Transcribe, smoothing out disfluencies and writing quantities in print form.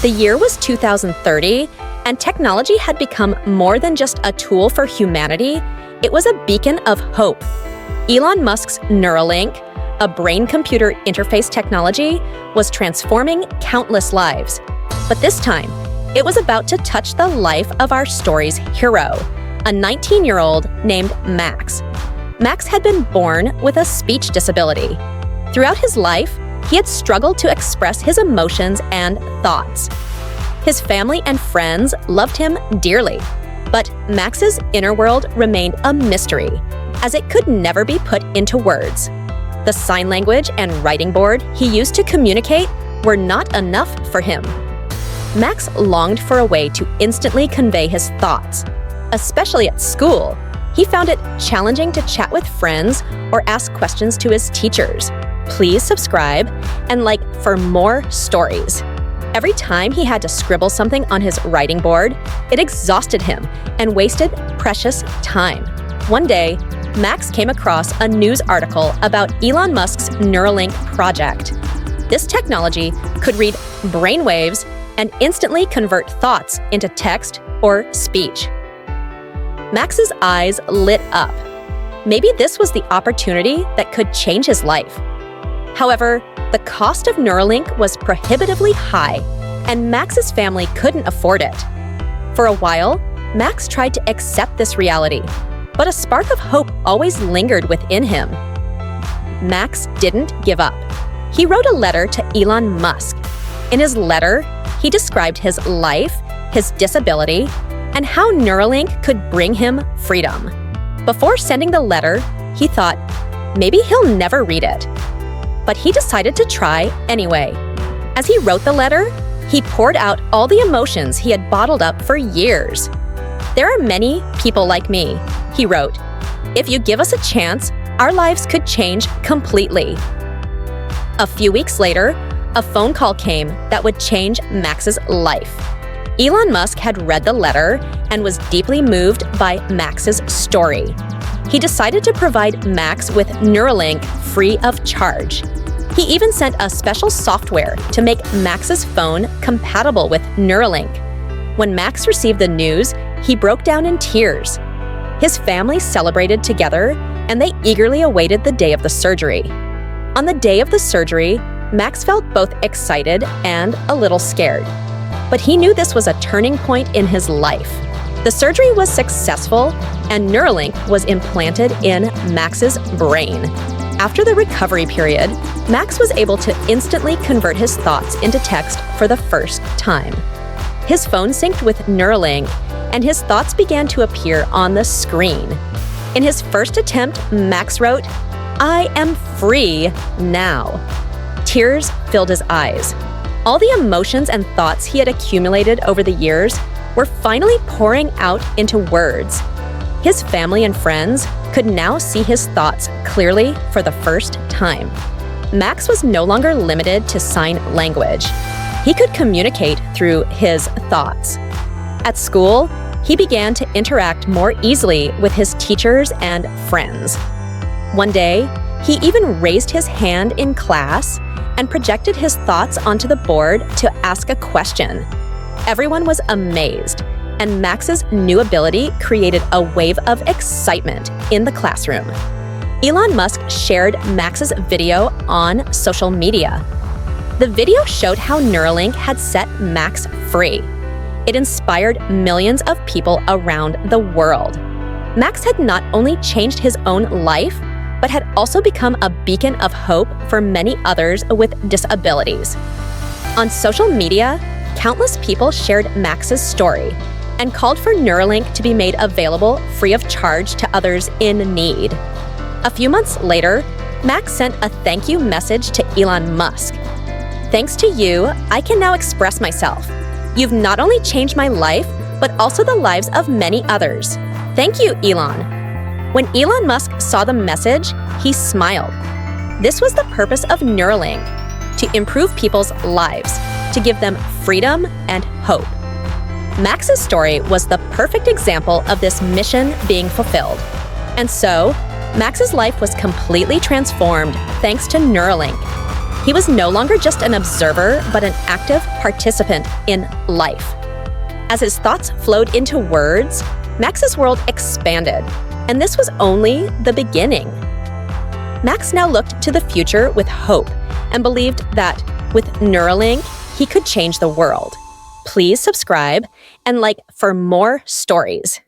The year was 2030, and technology had become more than just a tool for humanity. It was a beacon of hope. Elon Musk's Neuralink, a brain-computer interface technology, was transforming countless lives. But this time, it was about to touch the life of our story's hero, a 19-year-old named Max. Max had been born with a speech disability. Throughout his life, he had struggled to express his emotions and thoughts. His family and friends loved him dearly, but Max's inner world remained a mystery, as it could never be put into words. The sign language and writing board he used to communicate were not enough for him. Max longed for a way to instantly convey his thoughts. Especially at school, he found it challenging to chat with friends or ask questions to his teachers. Please subscribe and like for more stories. Every time he had to scribble something on his writing board, it exhausted him and wasted precious time. One day, Max came across a news article about Elon Musk's Neuralink project. This technology could read brainwaves and instantly convert thoughts into text or speech. Max's eyes lit up. Maybe this was the opportunity that could change his life. However, the cost of Neuralink was prohibitively high, and Max's family couldn't afford it. For a while, Max tried to accept this reality, but a spark of hope always lingered within him. Max didn't give up. He wrote a letter to Elon Musk. In his letter, he described his life, his disability, and how Neuralink could bring him freedom. Before sending the letter, he thought, maybe he'll never read it. But he decided to try anyway. As he wrote the letter, he poured out all the emotions he had bottled up for years. "There are many people like me," he wrote. "If you give us a chance, our lives could change completely." A few weeks later, a phone call came that would change Max's life. Elon Musk had read the letter and was deeply moved by Max's story. He decided to provide Max with Neuralink free of charge. He even sent a special software to make Max's phone compatible with Neuralink. When Max received the news, he broke down in tears. His family celebrated together, and they eagerly awaited the day of the surgery. On the day of the surgery, Max felt both excited and a little scared. But he knew this was a turning point in his life. The surgery was successful, and Neuralink was implanted in Max's brain. After the recovery period, Max was able to instantly convert his thoughts into text for the first time. His phone synced with Neuralink, and his thoughts began to appear on the screen. In his first attempt, Max wrote, "I am free now." Tears filled his eyes. All the emotions and thoughts he had accumulated over the years were finally pouring out into words. His family and friends could now see his thoughts clearly for the first time. Max was no longer limited to sign language. He could communicate through his thoughts. At school, he began to interact more easily with his teachers and friends. One day, he even raised his hand in class and projected his thoughts onto the board to ask a question. Everyone was amazed, and Max's new ability created a wave of excitement in the classroom. Elon Musk shared Max's video on social media. The video showed how Neuralink had set Max free. It inspired millions of people around the world. Max had not only changed his own life, but had also become a beacon of hope for many others with disabilities. On social media, countless people shared Max's story and called for Neuralink to be made available free of charge to others in need. A few months later, Max sent a thank you message to Elon Musk. "Thanks to you, I can now express myself. You've not only changed my life, but also the lives of many others. Thank you, Elon." When Elon Musk saw the message, he smiled. This was the purpose of Neuralink, to improve people's lives, to give them freedom and hope. Max's story was the perfect example of this mission being fulfilled. And so, Max's life was completely transformed thanks to Neuralink. He was no longer just an observer, but an active participant in life. As his thoughts flowed into words, Max's world expanded, and this was only the beginning. Max now looked to the future with hope and believed that with Neuralink, he could change the world. Please subscribe and like for more stories.